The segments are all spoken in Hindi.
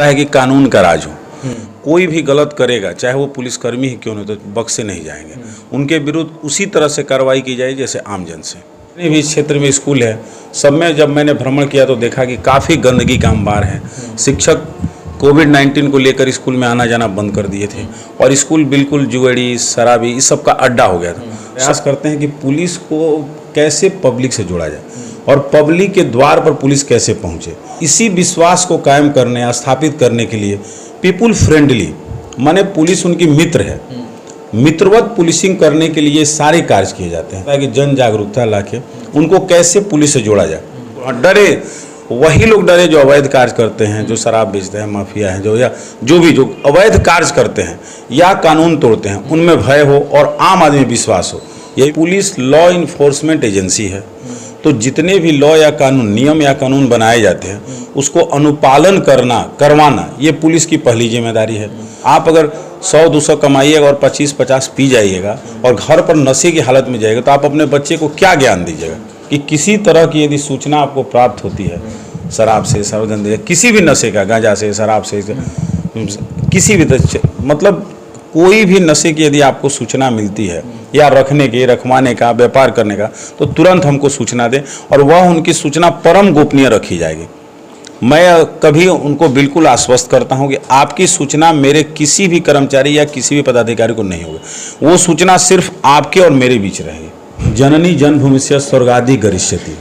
है कि कानून का राज हो। कोई भी गलत करेगा, चाहे वो पुलिसकर्मी ही क्यों नहीं, तो बख्शे नहीं जाएंगे। उनके विरुद्ध उसी तरह से कार्रवाई की जाए जैसे आम जन से। जितने भी क्षेत्र में स्कूल है, सब में जब मैंने भ्रमण किया तो देखा कि काफ़ी गंदगी का अंबार है। शिक्षक कोविड-19 को लेकर स्कूल में आना जाना बंद कर दिए थे और स्कूल बिल्कुल जुएड़ी, शराबी, इस सब का अड्डा हो गया था। प्रयास करते हैं कि पुलिस को कैसे पब्लिक से जोड़ा जाए और पब्लिक के द्वार पर पुलिस कैसे पहुंचे। इसी विश्वास को कायम करने, स्थापित करने के लिए पीपुल फ्रेंडली, माने पुलिस उनकी मित्र है, मित्रवत पुलिसिंग करने के लिए सारे कार्य किए जाते हैं ताकि जन जागरूकता लाके उनको कैसे पुलिस से जोड़ा जाए। डरे वही लोग डरे जो अवैध कार्य करते हैं, जो शराब बेचते हैं, माफिया हैं, जो अवैध कार्य करते हैं या कानून तोड़ते हैं, उनमें भय हो और आम आदमी विश्वास हो। यही पुलिस लॉ इन्फोर्समेंट एजेंसी है, तो जितने भी लॉ या कानून, नियम या कानून बनाए जाते हैं उसको अनुपालन करवाना ये पुलिस की पहली जिम्मेदारी है। आप अगर 100-200 कमाइएगा और 25-50 पी जाइएगा और घर पर नशे की हालत में जाइएगा तो आप अपने बच्चे को क्या ज्ञान दीजिएगा। कि किसी तरह की यदि सूचना आपको प्राप्त होती है शराब से, सार्वजनिक किसी भी नशे का, गांजा से, शराब से, किसी भी मतलब कोई भी नशे की यदि आपको सूचना मिलती है या रखने के, रखवाने का, व्यापार करने का, तो तुरंत हमको सूचना दें और वह उनकी सूचना परम गोपनीय रखी जाएगी। मैं कभी उनको बिल्कुल आश्वस्त करता हूं कि आपकी सूचना मेरे किसी भी कर्मचारी या किसी भी पदाधिकारी को नहीं होगी। वो सूचना सिर्फ आपके और मेरे बीच रहेगी। जननी जन्मभूमिस्य स्वर्गादि गरिष्यति,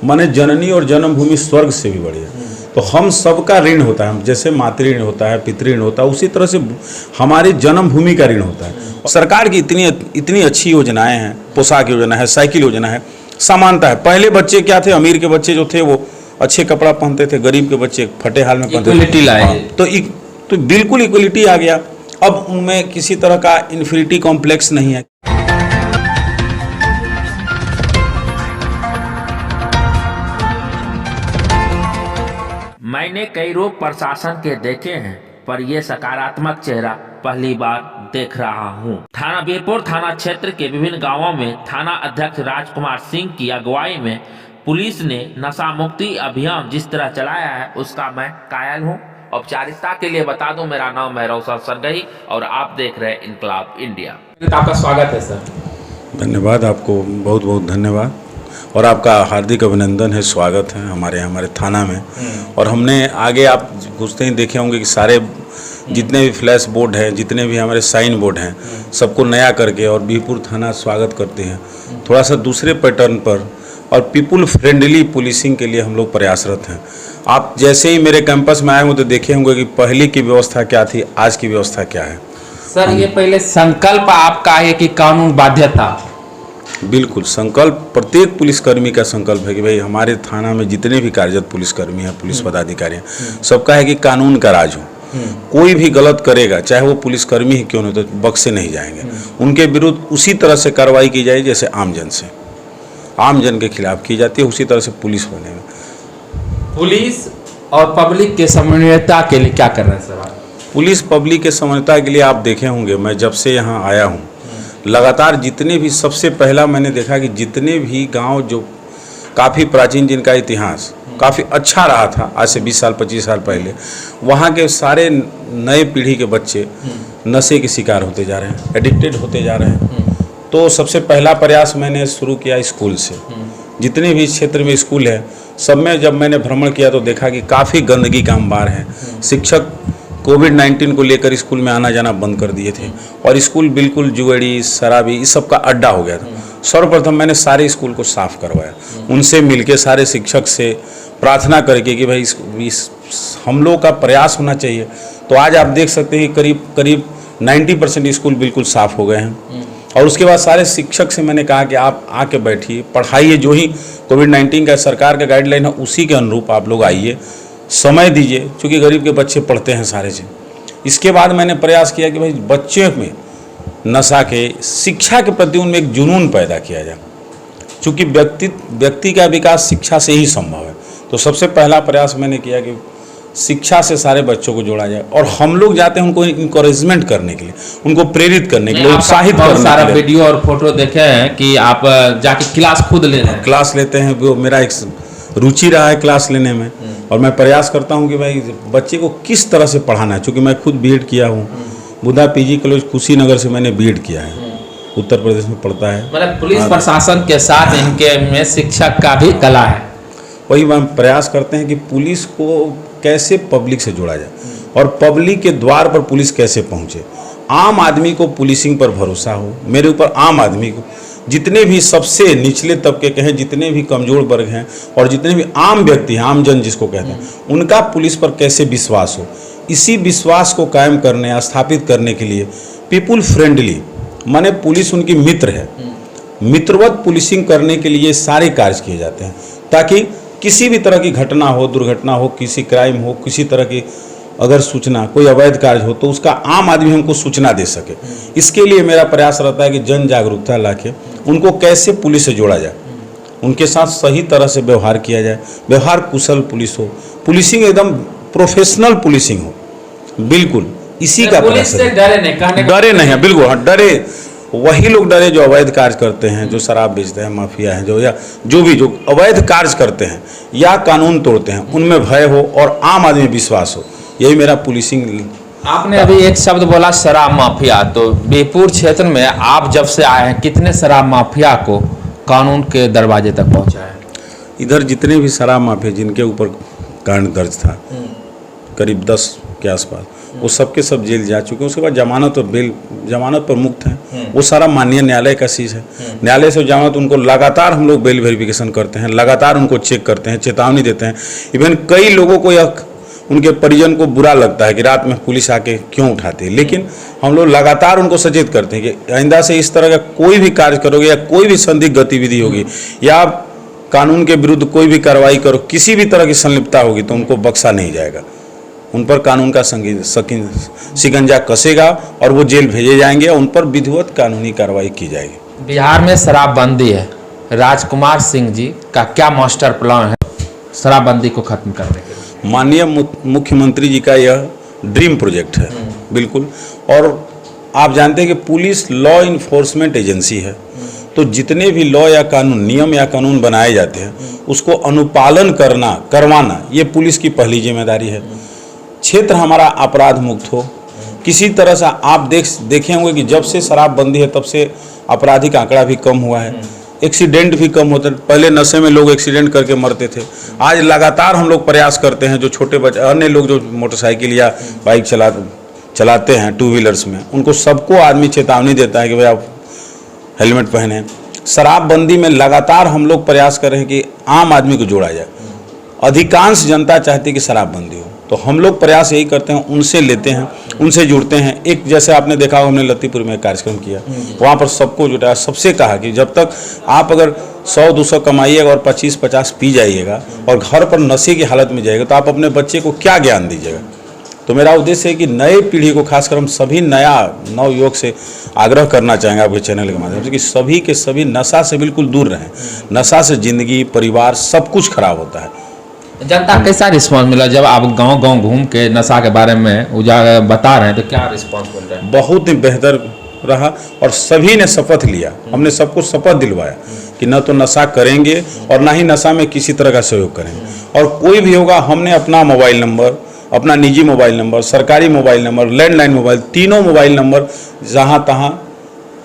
माने जननी और जन्मभूमि स्वर्ग से भी बड़ी है। तो हम सबका ऋण होता है, जैसे मातृ ऋण होता है, पितृ ऋण होता है, उसी तरह से हमारी जन्मभूमि का ऋण होता है। सरकार की इतनी अच्छी योजनाएं हैं, पोशाक योजना है, साइकिल योजना है, समानता है। पहले बच्चे क्या थे, अमीर के बच्चे जो थे वो अच्छे कपड़ा पहनते थे, गरीब के बच्चे फटे हाल में पहनते थे। तो बिल्कुल इक्वलिटी आ गया। अब उनमें किसी तरह का इन्फीरिटी कॉम्प्लेक्स नहीं है। मैंने कई रूप प्रशासन के देखे हैं, पर यह सकारात्मक चेहरा पहली बार देख रहा हूं। थाना वीरपुर थाना क्षेत्र के विभिन्न गांवों में थाना अध्यक्ष राजकुमार सिंह की अगुवाई में पुलिस ने नशा मुक्ति अभियान जिस तरह चलाया है उसका मैं कायल हूं। औपचारिकता के लिए बता दूं, मेरा नाम है रौशन सरगही और आप देख रहे हैं इनकलाब इंडिया। आपका स्वागत है सर। धन्यवाद, आपको बहुत बहुत धन्यवाद और आपका हार्दिक अभिनंदन है, स्वागत है हमारे थाना में। और हमने आगे आप घुसते ही देखे होंगे कि सारे जितने भी फ्लैश बोर्ड हैं, जितने भी हमारे साइन बोर्ड हैं, सबको नया करके और वीरपुर थाना स्वागत करते हैं थोड़ा सा दूसरे पैटर्न पर और पीपुल फ्रेंडली पुलिसिंग के लिए हम लोग प्रयासरत हैं। आप जैसे ही मेरे कैंपस में आए हो तो देखे होंगे कि पहले की व्यवस्था क्या थी, आज की व्यवस्था क्या है। सर ये पहले संकल्प आपका है कि कानून बाध्यता? बिल्कुल, संकल्प प्रत्येक पुलिसकर्मी का संकल्प है कि भाई हमारे थाना में जितने भी कार्यरत पुलिसकर्मी हैं, पुलिस पदाधिकारी हैं, सबका है कि कानून का राज हो। कोई भी गलत करेगा, चाहे वो पुलिसकर्मी ही क्यों नहीं, तो बख्शे नहीं जाएंगे। उनके विरुद्ध उसी तरह से कार्रवाई की जाए जैसे आम जन से, आम जन के खिलाफ की जाती है, उसी तरह से पुलिस बनेगा। पुलिस और पब्लिक के समन्वयता के लिए क्या कर रहे हैं सर आप? पुलिस पब्लिक के समन्वयता के लिए आप देखे होंगे, मैं जब से यहाँ आया हूँ लगातार जितने भी, सबसे पहला मैंने देखा कि जितने भी गांव जो काफ़ी प्राचीन, जिनका इतिहास काफ़ी अच्छा रहा था आज से 20 साल 25 साल पहले, वहाँ के सारे नए पीढ़ी के बच्चे नशे के शिकार होते जा रहे हैं, एडिक्टेड होते जा रहे हैं। तो सबसे पहला प्रयास मैंने शुरू किया स्कूल से। जितने भी क्षेत्र में स्कूल है, सब में जब मैंने भ्रमण किया तो देखा कि काफ़ी गंदगी का अंबार है। शिक्षक कोविड-19 को लेकर स्कूल में आना जाना बंद कर दिए थे और स्कूल बिल्कुल जुएड़ी, शराबी, इस सब का अड्डा हो गया था। सर्वप्रथम मैंने सारे स्कूल को साफ करवाया, उनसे मिलके सारे शिक्षक से प्रार्थना करके कि भाई हम लोग का प्रयास होना चाहिए। तो आज आप देख सकते हैं कि करीब 90% स्कूल बिल्कुल साफ हो गए हैं। और उसके बाद सारे शिक्षक से मैंने कहा कि आप आके बैठिए, पढ़ाइए, जो ही कोविड-19 का सरकार का गाइडलाइन है उसी के अनुरूप आप लोग आइए, समय दीजिए, क्योंकि गरीब के बच्चे पढ़ते हैं सारे से। इसके बाद मैंने प्रयास किया कि भाई बच्चे में नशा के, शिक्षा के प्रति उनमें एक जुनून पैदा किया जाए, क्योंकि व्यक्ति का विकास शिक्षा से ही संभव है। तो सबसे पहला प्रयास मैंने किया कि शिक्षा से सारे बच्चों को जोड़ा जाए और हम लोग जाते हैं उनको इंकरेजमेंट करने के लिए, उनको प्रेरित करने के लिए, उत्साहित करने के लिए। सारा वीडियो और फोटो देखे हैं कि आप जाके क्लास खुद ले रहे हैं? क्लास लेते हैं। वो मेरा एक रुचि रहा है क्लास लेने में, और मैं प्रयास करता हूं कि भाई बच्चे को किस तरह से पढ़ाना है। चूँकि मैं खुद बीएड किया हूं, बुद्धा पीजी कॉलेज कुशीनगर से मैंने बीएड किया है, उत्तर प्रदेश में पढ़ता है। मतलब पुलिस प्रशासन के साथ इनके में शिक्षक का भी कला है। वही हम प्रयास करते हैं कि पुलिस को कैसे पब्लिक से जोड़ा जाए और पब्लिक के द्वार पर पुलिस कैसे पहुंचे। आम आदमी को पुलिसिंग पर भरोसा हो। मेरे ऊपर आम आदमी को, जितने भी सबसे निचले तबके के हैं, जितने भी कमजोर वर्ग हैं और जितने भी आम व्यक्ति हैं, आम जन जिसको कहते हैं, उनका पुलिस पर कैसे विश्वास हो। इसी विश्वास को कायम करने, स्थापित करने के लिए पीपुल फ्रेंडली माने पुलिस उनकी मित्र है, मित्रवत पुलिसिंग करने के लिए सारे कार्य किए जाते हैं, ताकि किसी भी तरह की घटना हो, दुर्घटना हो, किसी क्राइम हो, किसी तरह की अगर सूचना, कोई अवैध कार्य हो तो उसका आम आदमी हमको सूचना दे सके। इसके लिए मेरा प्रयास रहता है कि जन जागरूकता लाके उनको कैसे पुलिस से जोड़ा जाए, उनके साथ सही तरह से व्यवहार किया जाए, व्यवहार कुशल पुलिस हो, पुलिसिंग एकदम प्रोफेशनल पुलिसिंग हो। बिल्कुल इसी का पुलिस से डरे नहीं, कहने का डरे नहीं है, बिल्कुल हाँ, डरे वही लोग डरे जो अवैध कार्य करते हैं, जो शराब बेचते हैं, माफिया हैं, जो या जो भी जो अवैध कार्य करते हैं या कानून तोड़ते हैं, उनमें भय हो और आम आदमी विश्वास हो। यही मेरा पुलिसिंग। आपने अभी एक शब्द बोला शराब माफिया, तो बीरपुर क्षेत्र में आप जब से आए हैं कितने शराब माफिया को कानून के दरवाजे तक पहुंचाया है? इधर जितने भी शराब माफिया जिनके ऊपर कांड दर्ज था, करीब 10 के आसपास, वो सबके सब जेल जा चुके हैं। उसके बाद जमानत और बेल, जमानत पर मुक्त हैं, वो सारा माननीय न्यायालय का चीज़ है। न्यायालय से जमानत, उनको लगातार हम लोग बेल वेरिफिकेशन करते हैं, लगातार उनको चेक करते हैं, चेतावनी देते हैं। इवन कई लोगों को या उनके परिजन को बुरा लगता है कि रात में पुलिस आके क्यों उठाती है, लेकिन हम लोग लगातार उनको सचेत करते हैं कि आइंदा से इस तरह का कोई भी कार्य करोगे या कोई भी संदिग्ध गतिविधि होगी या कानून के विरुद्ध कोई भी कार्रवाई करो, किसी भी तरह की संलिप्तता होगी तो उनको बख्शा नहीं जाएगा। उन पर कानून का शिकंजा कसेगा और वो जेल भेजे जाएंगे और उन पर विधिवत कानूनी कार्रवाई की जाएगी। बिहार में शराबबंदी है, राजकुमार सिंह जी का क्या मास्टर प्लान है शराबबंदी को खत्म करने के लिए? माननीय मुख्यमंत्री जी का यह ड्रीम प्रोजेक्ट है, बिल्कुल। और आप जानते हैं कि पुलिस लॉ इन्फोर्समेंट एजेंसी है, तो जितने भी लॉ या कानून, नियम या कानून बनाए जाते हैं उसको अनुपालन करवाना ये पुलिस की पहली जिम्मेदारी है। क्षेत्र हमारा अपराध मुक्त हो, किसी तरह से आप देखे होंगे कि जब से शराबबंदी है तब से आपराधिक आंकड़ा भी कम हुआ है, एक्सीडेंट भी कम होते। पहले नशे में लोग एक्सीडेंट करके मरते थे, आज लगातार हम लोग प्रयास करते हैं, जो छोटे बच्चे, अन्य लोग जो मोटरसाइकिल या बाइक चलाते हैं टू व्हीलर्स में, उनको सबको आदमी चेतावनी देता है कि भाई आप हेलमेट पहने। शराबबंदी में लगातार हम लोग प्रयास कर रहे हैं कि आम आदमी को जोड़ा जाए। अधिकांश जनता चाहती है कि शराबबंदी हो, तो हम लोग प्रयास यही करते हैं, उनसे लेते हैं, उनसे जुड़ते हैं। एक जैसे आपने देखा हमने लतीपुर में एक कार्यक्रम किया, वहाँ पर सबको जुटाया, सबसे कहा कि जब तक आप अगर 100-200 कमाइएगा और 25-50 पी जाइएगा और घर पर नशे की हालत में जाइएगा तो आप अपने बच्चे को क्या ज्ञान दीजिएगा। तो मेरा उद्देश्य है कि नए पीढ़ी को, खासकर हम सभी नव युवक से आग्रह करना चाहेंगे आपके चैनल के माध्यम से कि सभी के सभी नशा से बिल्कुल दूर रहें। नशा से जिंदगी, परिवार सब कुछ खराब होता है। जनता कैसा रिस्पांस मिला जब आप गांव-गांव घूम के नशा के बारे में उजागर बता रहे हैं, तो क्या रिस्पांस मिल रहा है? बहुत ही बेहतर रहा और सभी ने शपथ लिया, हमने सबको शपथ दिलवाया कि न तो नशा करेंगे और ना ही नशा में किसी तरह का सहयोग करेंगे। और कोई भी होगा, हमने अपना मोबाइल नंबर, अपना निजी मोबाइल नंबर, सरकारी मोबाइल नंबर, लैंडलाइन मोबाइल, तीनों मोबाइल नंबर जहाँ तहाँ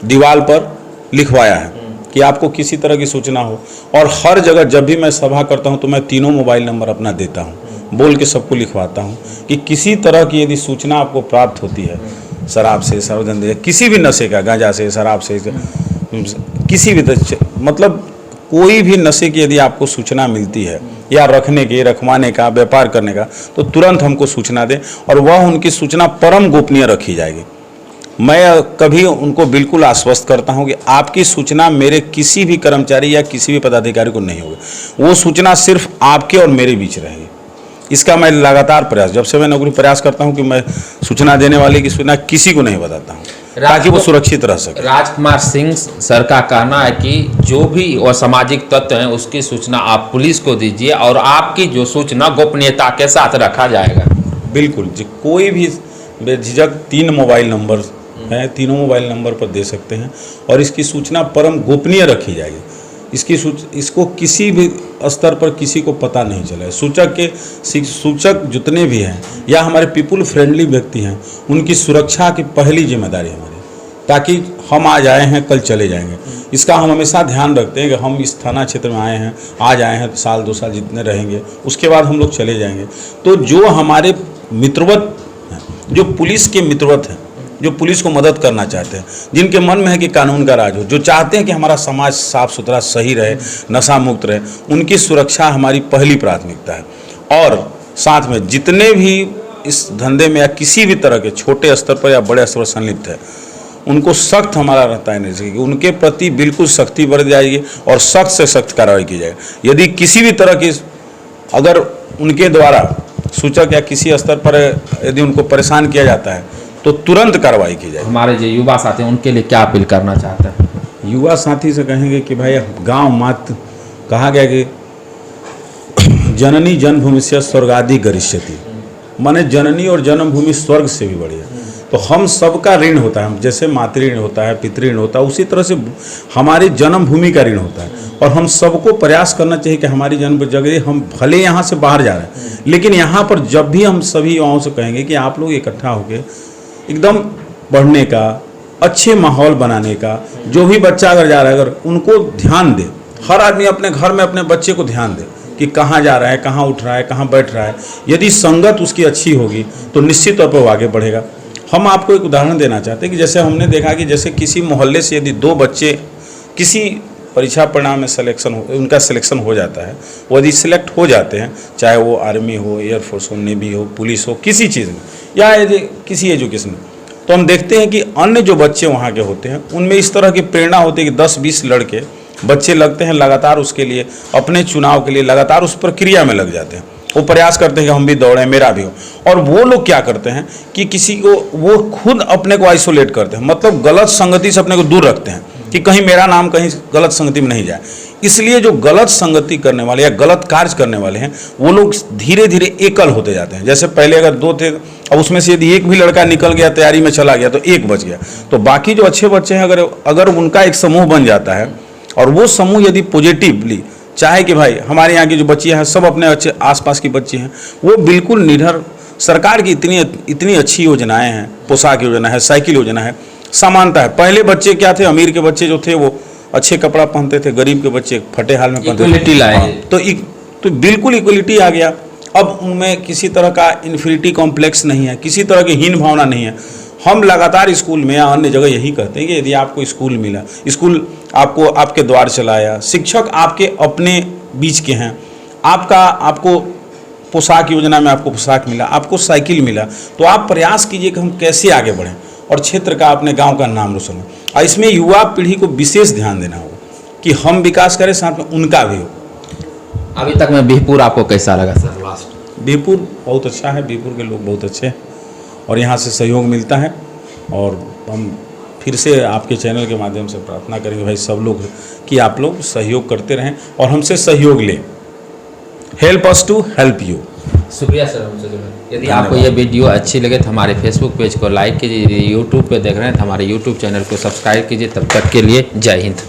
दीवार पर लिखवाया है कि आपको किसी तरह की सूचना हो। और हर जगह जब भी मैं सभा करता हूं तो मैं तीनों मोबाइल नंबर अपना देता हूं, बोल के सबको लिखवाता हूं कि किसी तरह की यदि सूचना आपको प्राप्त होती है, शराब से, सर्वजन किसी भी नशे का, गांजा से, शराब से, किसी भी मतलब कोई भी नशे की यदि आपको सूचना मिलती है या रखने की, रखवाने का, व्यापार करने का, तो तुरंत हमको सूचना दें और वह उनकी सूचना परम गोपनीय रखी जाएगी। मैं कभी उनको बिल्कुल आश्वस्त करता हूं कि आपकी सूचना मेरे किसी भी कर्मचारी या किसी भी पदाधिकारी को नहीं होगी, वो सूचना सिर्फ आपके और मेरे बीच रहेगी। इसका मैं लगातार प्रयास, जब से मैं नौकरी प्रयास करता हूं कि मैं सूचना देने वाले की सूचना किसी को नहीं बताता हूं ताकि वो सुरक्षित रह सके। राजकुमार सिंह सर का कहना है कि जो भी असामाजिक तत्व हैं उसकी सूचना आप पुलिस को दीजिए और आपकी जो सूचना गोपनीयता के साथ रखा जाएगा। बिल्कुल जी, कोई भी बेझिझक 3 मोबाइल नंबर हैं, तीनों मोबाइल नंबर पर दे सकते हैं और इसकी सूचना परम गोपनीय रखी जाएगी। इसको किसी भी स्तर पर किसी को पता नहीं चला है। सूचक जितने भी हैं या हमारे पीपुल फ्रेंडली व्यक्ति हैं, उनकी सुरक्षा की पहली जिम्मेदारी हमारी, ताकि हम आज आए हैं कल चले जाएंगे। इसका हम हमेशा ध्यान रखते हैं कि हम इस थाना क्षेत्र में आए हैं, आज आए हैं, साल 2 साल जितने रहेंगे उसके बाद हम लोग चले जाएंगे। तो जो हमारे मित्रवत हैं, जो पुलिस के मित्रवत हैं, जो पुलिस को मदद करना चाहते हैं, जिनके मन में है कि कानून का राज हो, जो चाहते हैं कि हमारा समाज साफ सुथरा सही रहे, नशा मुक्त रहे, उनकी सुरक्षा हमारी पहली प्राथमिकता है। और साथ में जितने भी इस धंधे में या किसी भी तरह के छोटे स्तर पर या बड़े स्तर पर संलिप्त है, उनको सख्त हमारा रहता है नहीं कि उनके प्रति बिल्कुल सख्ती बरती जाएगी और सख्त से सख्त कार्रवाई की जाएगी। यदि किसी भी तरह की अगर उनके द्वारा सूचक या किसी स्तर पर यदि उनको परेशान किया जाता है तो तुरंत कार्रवाई की जाए। हमारे जो युवा साथी हैं उनके लिए क्या अपील करना चाहते हैं? युवा साथी से कहेंगे कि भाई गांव मात कहा गया कि जननी जन्मभूमि से स्वर्गादि गरिष्यति, माने जननी और जन्मभूमि स्वर्ग से भी बढ़िया। तो हम सबका ऋण होता है, जैसे मातृ ऋण होता है, पितृ ऋण होता है, उसी तरह से हमारी जन्मभूमि का ऋण होता है। और हम सबको प्रयास करना चाहिए कि हमारी जन्म जगह हम भले यहाँ से बाहर जा रहे हैं, लेकिन यहाँ पर जब भी हम सभी युवाओं से कहेंगे कि आप लोग इकट्ठा होकर एकदम पढ़ने का, अच्छे माहौल बनाने का, जो भी बच्चा अगर जा रहा है अगर उनको ध्यान दे, हर आदमी अपने घर में अपने बच्चे को ध्यान दे कि कहाँ जा रहा है, कहाँ उठ रहा है, कहाँ बैठ रहा है। यदि संगत उसकी अच्छी होगी तो निश्चित तौर पर वो आगे बढ़ेगा। हम आपको एक उदाहरण देना चाहते हैं कि जैसे हमने देखा कि जैसे किसी मोहल्ले से यदि 2 बच्चे किसी परीक्षा परिणाम में उनका सिलेक्शन हो जाता है, वो यदि सिलेक्ट हो जाते हैं, चाहे वो आर्मी हो, एयरफोर्स हो, नेवी हो, पुलिस हो, किसी चीज़ में या यदि किसी एजुकेशन में, तो हम देखते हैं कि अन्य जो बच्चे वहाँ के होते हैं उनमें इस तरह की प्रेरणा होती है कि 10-20 लड़के बच्चे लगते हैं लगातार उसके लिए, अपने चुनाव के लिए लगातार उस प्रक्रिया में लग जाते हैं। वो प्रयास करते हैं कि हम भी दौड़ें, मेरा भी हो। और वो लोग क्या करते हैं कि किसी को वो खुद अपने को आइसोलेट करते हैं, मतलब गलत संगति से अपने को दूर रखते हैं कि कहीं मेरा नाम कहीं गलत संगति में नहीं जाए। इसलिए जो गलत संगति करने वाले या गलत कार्य करने वाले हैं वो लोग धीरे धीरे एकल होते जाते हैं। जैसे पहले अगर 2 थे, अब उसमें से यदि एक भी लड़का निकल गया, तैयारी में चला गया, तो एक बच गया। तो बाकी जो अच्छे बच्चे हैं अगर उनका एक समूह बन जाता है और वो समूह यदि पॉजिटिवली चाहे कि भाई हमारे यहाँ की जो बच्चियाँ हैं सब अपने अच्छे आसपास की बच्ची हैं, वो बिल्कुल निडर, सरकार की इतनी अच्छी योजनाएं हैं, पोशाक योजना है, साइकिल योजना है, समानता है। पहले बच्चे क्या थे, अमीर के बच्चे जो थे वो अच्छे कपड़ा पहनते थे, गरीब के बच्चे फटे हाल में पहनते थे। इक्वलिटी लाए तो बिल्कुल इक्वलिटी आ गया। अब उनमें किसी तरह का इन्फिनिटी कॉम्प्लेक्स नहीं है, किसी तरह की हीन भावना नहीं है। हम लगातार स्कूल में या अन्य जगह यही कहते हैं कि यदि आपको स्कूल मिला, स्कूल आपको आपके द्वार चलाया, शिक्षक आपके अपने बीच के हैं, आपको पोशाक योजना में आपको पोशाक मिला, आपको साइकिल मिला, तो आप प्रयास कीजिए कि हम कैसे आगे बढ़ें और क्षेत्र का, अपने गांव का नाम रोशन हो। और इसमें युवा पीढ़ी को विशेष ध्यान देना होगा कि हम विकास करें, साथ में उनका भी हो। अभी तक में बिहपुर आपको कैसा लगा सर? लास्ट बिहपुर बहुत अच्छा है, बिहपुर के लोग बहुत अच्छे हैं और यहाँ से सहयोग मिलता है। और हम फिर से आपके चैनल के माध्यम से प्रार्थना करेंगे भाई सब लोग कि आप लोग सहयोग करते रहें और हमसे सहयोग लें। Help us to help you. शुक्रिया सर हमसे जुड़े। यदि आपको ये वीडियो अच्छी लगे तो हमारे फेसबुक पेज को लाइक कीजिए, यदि यूट्यूब पे देख रहे हैं तो हमारे यूट्यूब चैनल को सब्सक्राइब कीजिए। तब तक के लिए जय हिंद।